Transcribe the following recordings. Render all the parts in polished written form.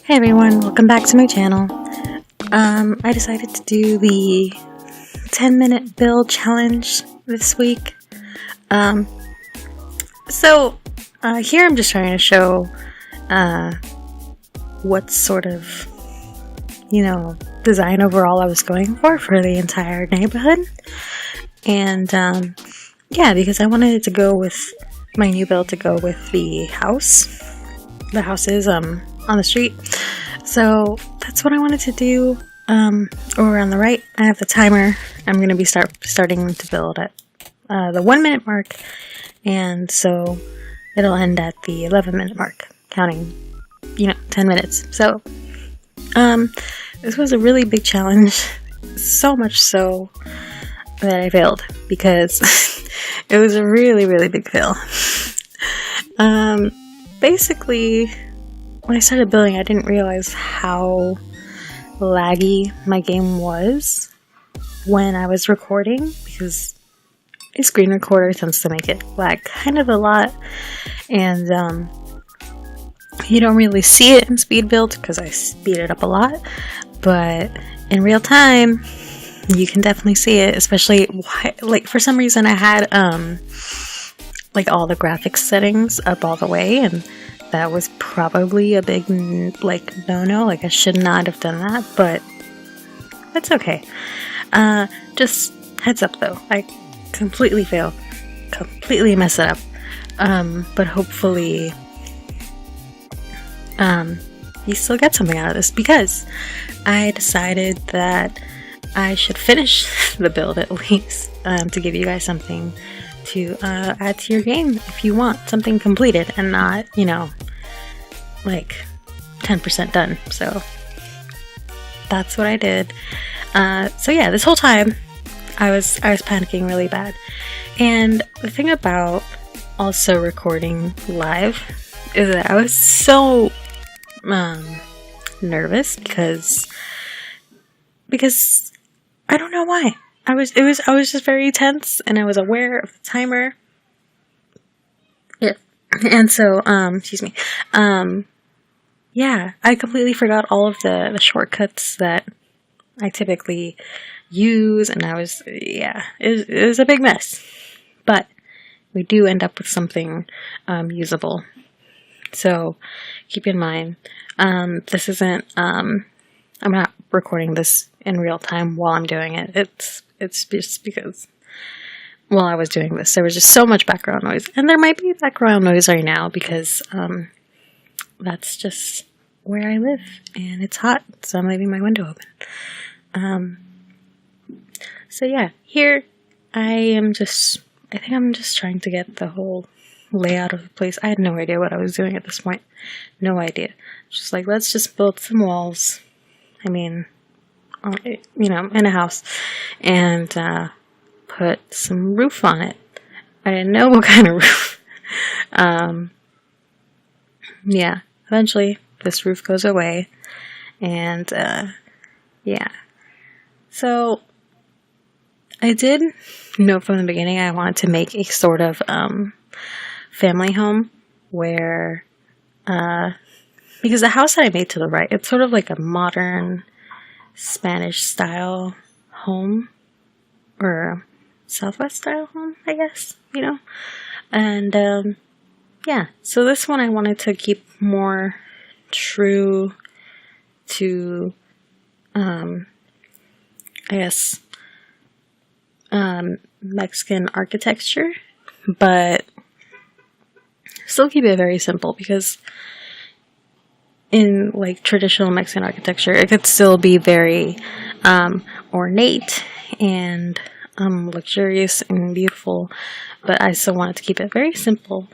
Hey everyone, welcome back to my channel. I decided to do the 10-minute build challenge this week. Here I'm just trying to show what sort of, design overall I was going for the entire neighborhood. And because I wanted it to go with my new build to go with the house. The house is on the street. So that's what I wanted to do. Over on the right, I have the timer. I'm going to be starting to build at the 1 minute mark, and so it'll end at the 11-minute mark, counting 10 minutes. So this was a really big challenge, so much so that I failed because it was a really big fail. Basically, when I started building, I didn't realize how laggy my game was when I was recording, because a screen recorder tends to make it lag kind of a lot, and you don't really see it in speed build because I speed it up a lot, but in real time you can definitely see it, especially for some reason I had all the graphics settings up all the way, and that was probably a big no-no. I should not have done that, but that's okay. Just heads up though, I completely mess it up, but hopefully you still get something out of this, because I decided that I should finish the build at least, to give you guys something to add to your game if you want something completed and not 10% done. So that's what I did. This whole time I was panicking really bad. And the thing about also recording live is that I was so nervous because I don't know why. I was just very tense, and I was aware of the timer. Yeah. And so, excuse me. I completely forgot all of the shortcuts that I typically use, and it was a big mess. But we do end up with something usable. So keep in mind, this isn't, I'm not recording this in real time while I'm doing it. It's just because while I was doing this, there was just so much background noise, and there might be background noise right now because that's just where I live, and it's hot, so I'm leaving my window open. Here I think I'm just trying to get the whole layout of the place. I had no idea what I was doing at this point. No idea. Just let's just build some walls. I mean, in a house, and put some roof on it. I didn't know what kind of roof. Eventually this roof goes away, and so I did know from the beginning I wanted to make a sort of family home where because the house that I made to the right, it's sort of like a modern Spanish style home, or Southwest style home, I guess, and so this one I wanted to keep more true to Mexican architecture, but still keep it very simple, because in traditional Mexican architecture, it could still be very ornate and luxurious and beautiful, but I still wanted to keep it very simple,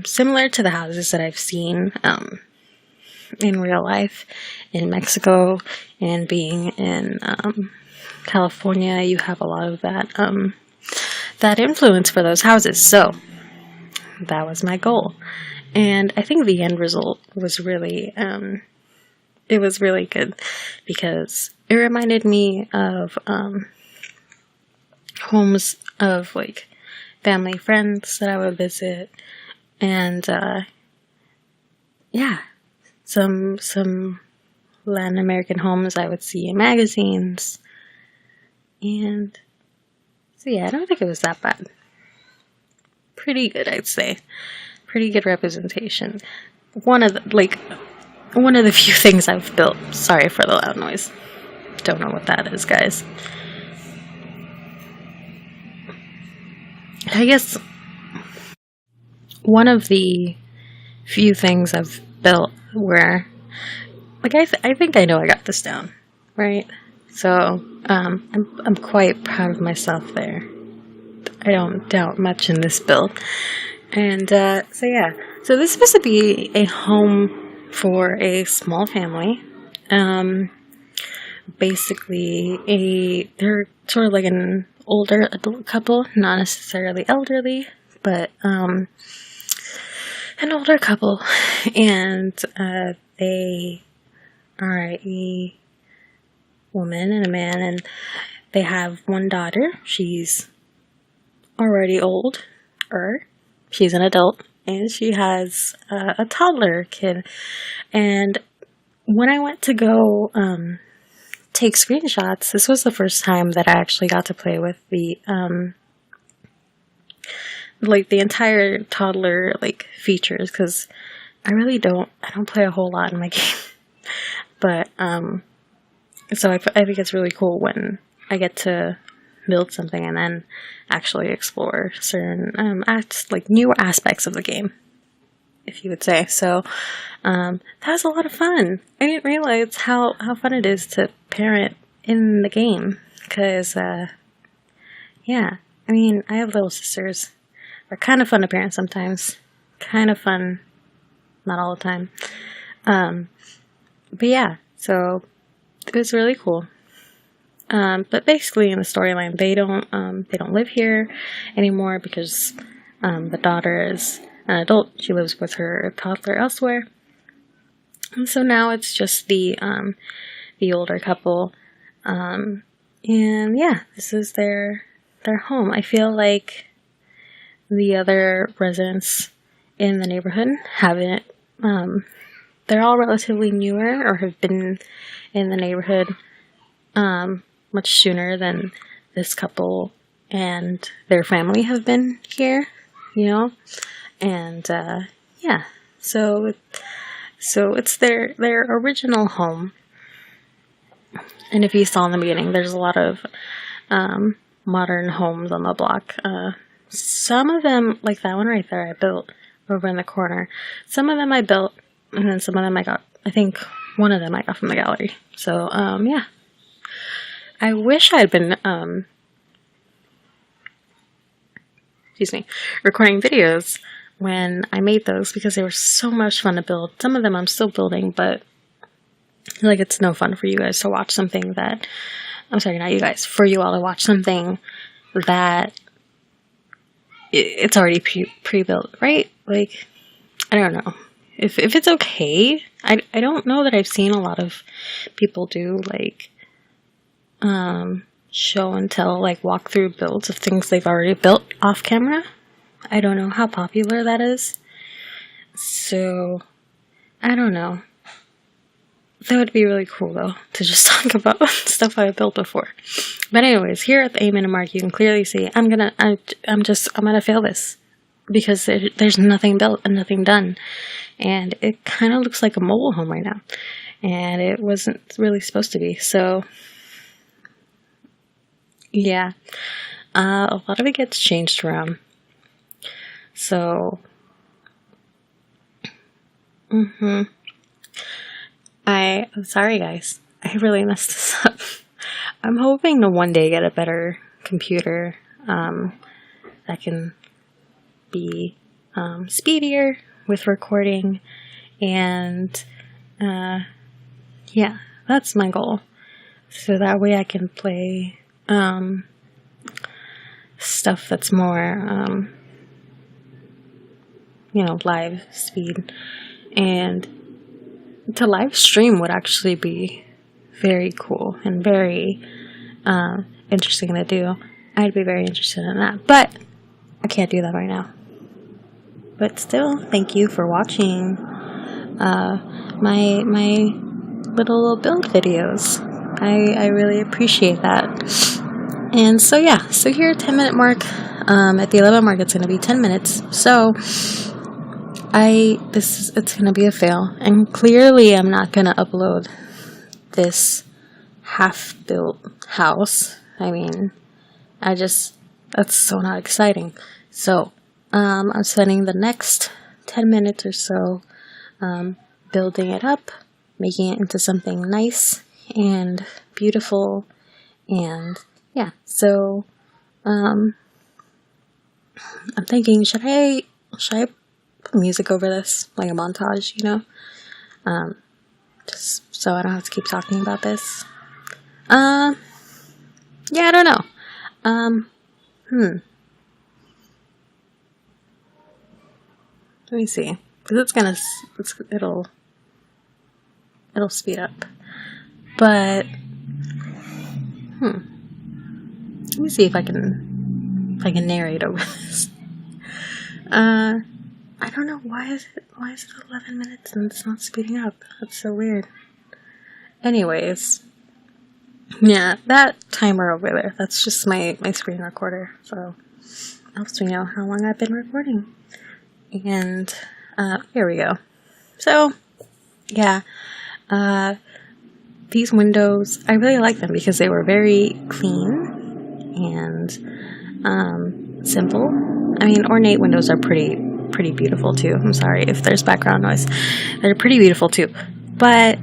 similar to the houses that I've seen in real life in Mexico, and being in California. You have a lot of that influence for those houses, so that was my goal. And I think the end result was really, it was really good, because it reminded me of homes of family friends that I would visit, and some Latin American homes I would see in magazines. And so yeah, I don't think it was that bad. Pretty good, I'd say. Pretty good representation. One of the few things I've built. Sorry for the loud noise. Don't know what that is, guys. I guess one of the few things I've built where, like, I think I know I got this down, right? So I'm quite proud of myself there. I don't doubt much in this build. And so yeah, so this is supposed to be a home for a small family. Basically they're sort of like an older adult couple, not necessarily elderly, but an older couple, and they are a woman and a man, and they have one daughter. She's already older. She's an adult, and she has a toddler kid. And when I went to go take screenshots, this was the first time that I actually got to play with the the entire toddler features, because I don't play a whole lot in my game. But so I think it's really cool when I get to build something and then actually explore certain new aspects of the game, if you would say. So that was a lot of fun. I didn't realize how fun it is to parent in the game, because yeah, I mean, I have little sisters. They're kind of fun to parent sometimes, kind of fun not all the time. But yeah, so it was really cool. But basically in the storyline, they don't live here anymore because the daughter is an adult. She lives with her toddler elsewhere. And so now it's just the older couple. And yeah, this is their home. I feel like the other residents in the neighborhood haven't, they're all relatively newer or have been in the neighborhood much sooner than this couple and their family have been here, and yeah, so it's their original home. And if you saw in the beginning, there's a lot of modern homes on the block. Some of them, like that one right there, I built over in the corner. Some of them I built, and then some of them I think one of them I got from the gallery. So yeah, I wish I had been recording videos when I made those, because they were so much fun to build. Some of them I'm still building, but it's no fun for you guys to watch something that, I'm sorry, not you guys, for you all to watch something that it's already pre-built, right? I don't know. If it's okay, I don't know that I've seen a lot of people do show and tell, walkthrough builds of things they've already built off camera. I don't know how popular that is. So, I don't know. That would be really cool, though, to just talk about stuff I built before. But anyways, here at the A minute mark, you can clearly see I'm gonna fail this, because there's nothing built and nothing done, and it kind of looks like a mobile home right now, and it wasn't really supposed to be. So yeah, a lot of it gets changed around. So I'm sorry, guys. I really messed this up. I'm hoping to one day get a better computer that can be speedier with recording, and yeah, that's my goal. So that way I can play stuff that's more live speed, and to live stream would actually be very cool and very interesting to do. I'd be very interested in that, but I can't do that right now. But still, thank you for watching. my little build videos. I really appreciate that. And so yeah, so here 10-minute mark. At the 11 mark, it's going to be 10 minutes. So it's going to be a fail, and clearly I'm not going to upload this half-built house. I mean, that's so not exciting. So I'm spending the next 10 minutes or so building it up, making it into something nice and beautiful. And yeah, so I'm thinking, should I put music over this, like a montage, you know, just so I don't have to keep talking about this. Yeah, I don't know. Let me see, because it'll speed up. But let me see if I can narrate over this. I don't know, why is it 11 minutes and it's not speeding up? That's so weird. Anyways, yeah, that timer over there, that's just my screen recorder, so helps me know how long I've been recording. And here we go. So yeah, these windows, I really like them because they were very clean and simple. I mean, ornate windows are pretty beautiful too. I'm sorry if there's background noise. They're pretty beautiful too, but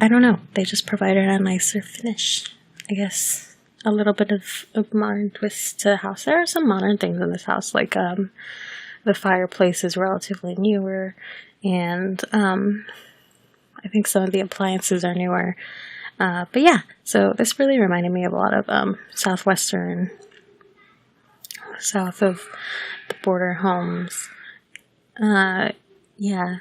I don't know, they just provided a nicer finish, I guess. A little bit of a modern twist to the house. There are some modern things in this house, like the fireplace is relatively newer, and I think some of the appliances are newer. But yeah, so this really reminded me of a lot of southwestern, south of the border homes. Yeah,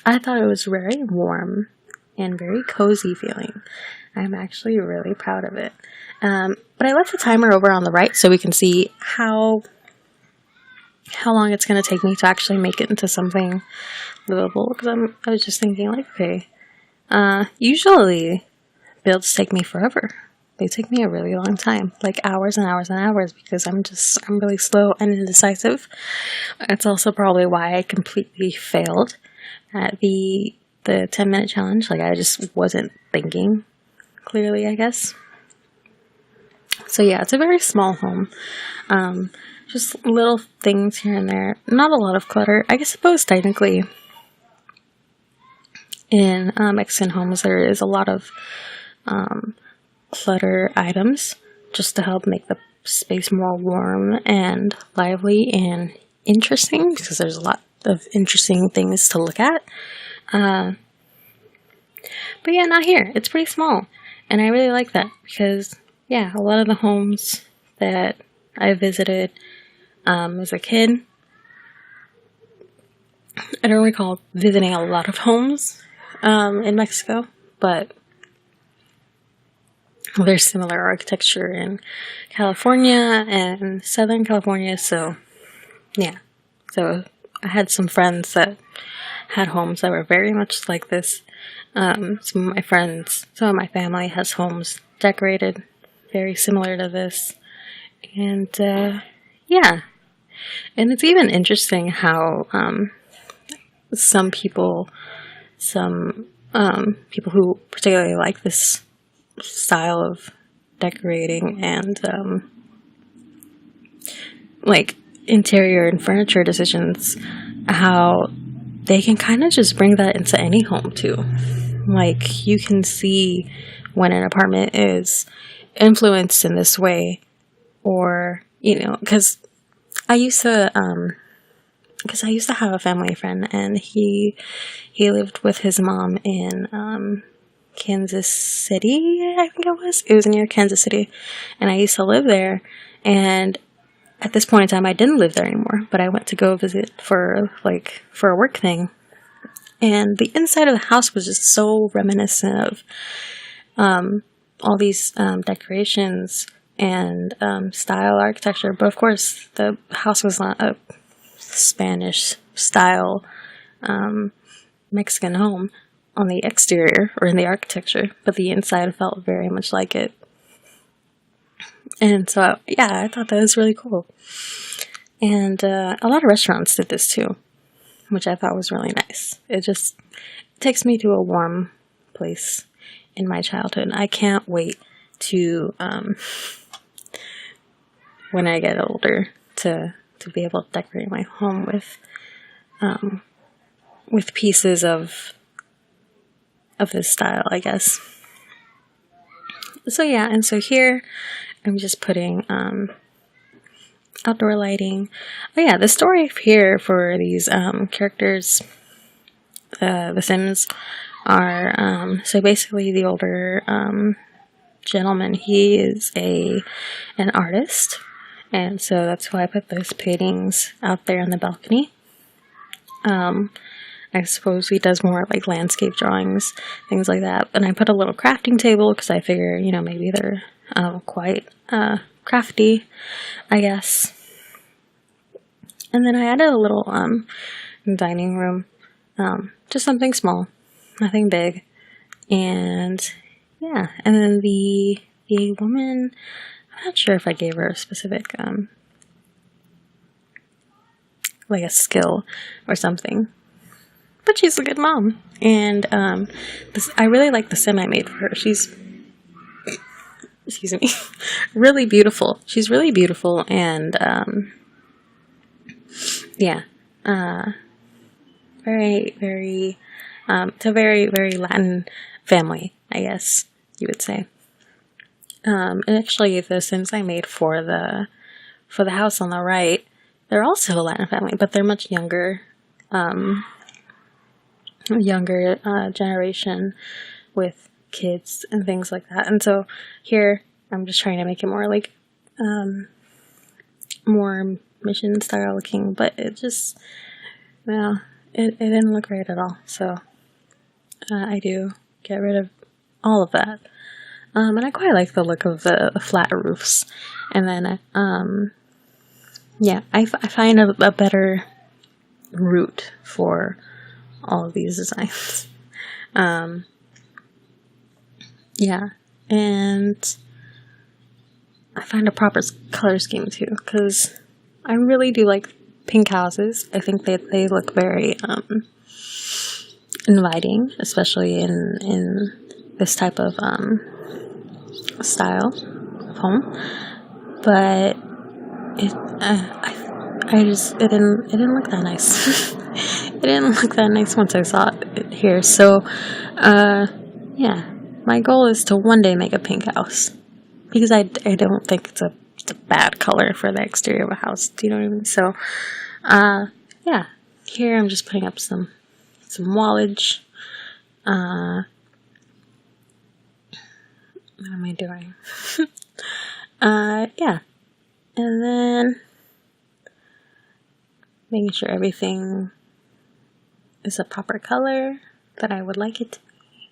I thought it was very warm and very cozy feeling. I'm actually really proud of it. But I left the timer over on the right so we can see how long it's going to take me to actually make it into something livable. Because I was just thinking, like, okay, usually builds take me forever. They take me a really long time, like hours and hours and hours, because I'm really slow and indecisive. That's also probably why I completely failed at the 10-minute challenge. Like, I just wasn't thinking clearly, I guess. So yeah, it's a very small home. Just little things here and there. Not a lot of clutter. I suppose technically in Mexican homes there is a lot of clutter items just to help make the space more warm and lively and interesting, because there's a lot of interesting things to look at. But yeah, not here. It's pretty small. And I really like that because, yeah, a lot of the homes that I visited as a kid, I don't recall visiting a lot of homes in Mexico, but there's similar architecture in California and Southern California, so yeah. So I had some friends that had homes that were very much like this. Some of my family has homes decorated very similar to this. And yeah. And it's even interesting how some people who particularly like this style of decorating and like interior and furniture decisions, how they can kind of just bring that into any home too. Like, you can see when an apartment is influenced in this way, or, you know, because I used to have a family friend, and he lived with his mom in Kansas City, I think it was near Kansas City, and I used to live there. And at this point in time, I didn't live there anymore, but I went to go visit for a work thing. And the inside of the house was just so reminiscent of all these decorations and style architecture. But of course, the house was not a Spanish style Mexican home on the exterior or in the architecture, but the inside felt very much like it. And so, yeah, I thought that was really cool. And a lot of restaurants did this too, which I thought was really nice. It just takes me to a warm place in my childhood. I can't wait to, when I get older, to be able to decorate my home with pieces of this style, I guess. So yeah, and so here I'm just putting outdoor lighting. Oh yeah, the story here for these characters, the Sims, are so basically the older gentleman, he is an artist, and so that's why I put those paintings out there on the balcony. I suppose he does more like landscape drawings, things like that. And I put a little crafting table because I figure, you know, maybe they're quite crafty, I guess. And then I added a little dining room, just something small, nothing big. And yeah, and then the woman, I'm not sure if I gave her a specific like a skill or something, but she's a good mom. And I really like the sim I made for her. She's, excuse me, really beautiful. She's really beautiful, and yeah, very, very, it's a very, very Latin family, I guess you would say. And actually, the Sims I made for the house on the right, they're also a Latin family, but they're much younger, generation with kids and things like that. And so here, I'm just trying to make it more like, more mission style looking, but it just, well, it didn't look right at all. So I do get rid of all of that. And I quite like the look of the flat roofs. And then, yeah, I find a better route for all of these designs. Yeah, and I find a proper color scheme too, because I really do like pink houses. I think they look very inviting, especially in this type of style of home. But it didn't look that nice. It didn't look that nice once I saw it here. So yeah, my goal is to one day make a pink house, because I don't think it's a bad color for the exterior of a house. Do you know what I mean? So yeah, here I'm just putting up some wallage. What am I doing? Yeah, and then making sure everything is a proper color that I would like it to be.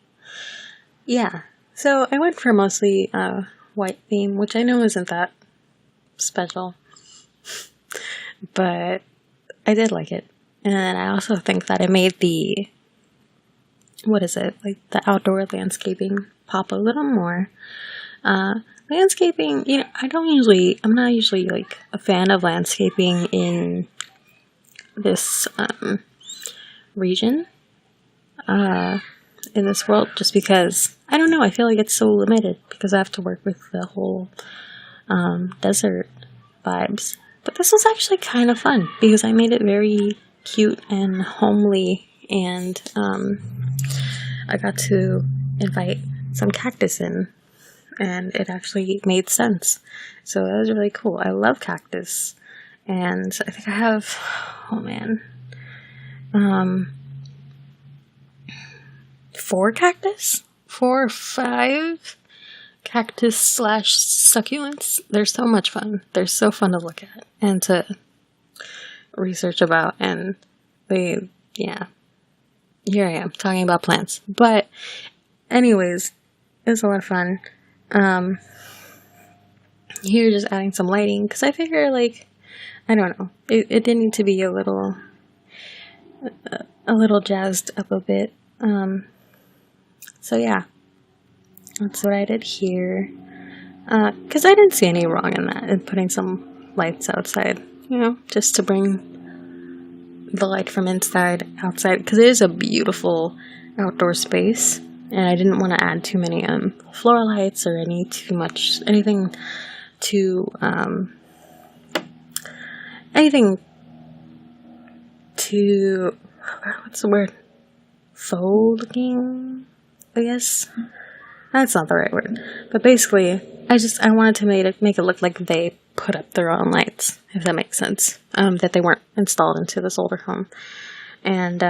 Yeah, so I went for mostly white theme, which I know isn't that special, but I did like it. And I also think that it made the, what is it, like the outdoor landscaping pop a little more. Landscaping, you know, I'm not usually like a fan of landscaping in this region, in this world, just because, I don't know, I feel like it's so limited because I have to work with the whole desert vibes. But this was actually kind of fun because I made it very cute and homely, and I got to invite some cactus in, and it actually made sense. So that was really cool. I love cactus, and I think I have, oh man, 4 or 5 cactus / succulents. They're so much fun. They're so fun to look at and to research about, and yeah, here I am talking about plants. But anyways, it was a lot of fun. Here just adding some lighting, because I figure, like, I don't know, it did need to be a little a little jazzed up a bit. So yeah, that's what I did here. Because I didn't see any wrong in that, in putting some lights outside, you know, just to bring the light from inside outside, because it is a beautiful outdoor space, and I didn't want to add too many floor lights or anything too what's the word, faux looking, I guess. That's not the right word, but basically I wanted to make it look like they put up their own lights, if that makes sense, that they weren't installed into this older home. And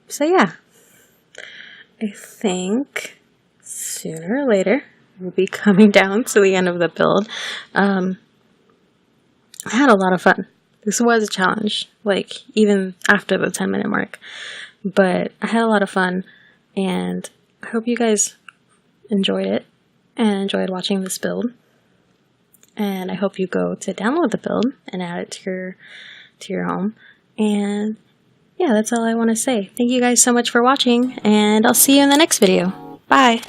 so yeah, I think sooner or later we'll be coming down to the end of the build. I had a lot of fun. This was a challenge, like even after the 10-minute mark, but I had a lot of fun, and I hope you guys enjoyed it and enjoyed watching this build. And I hope you go to download the build and add it to your home. And yeah, that's all I want to say. Thank you guys so much for watching, and I'll see you in the next video. Bye!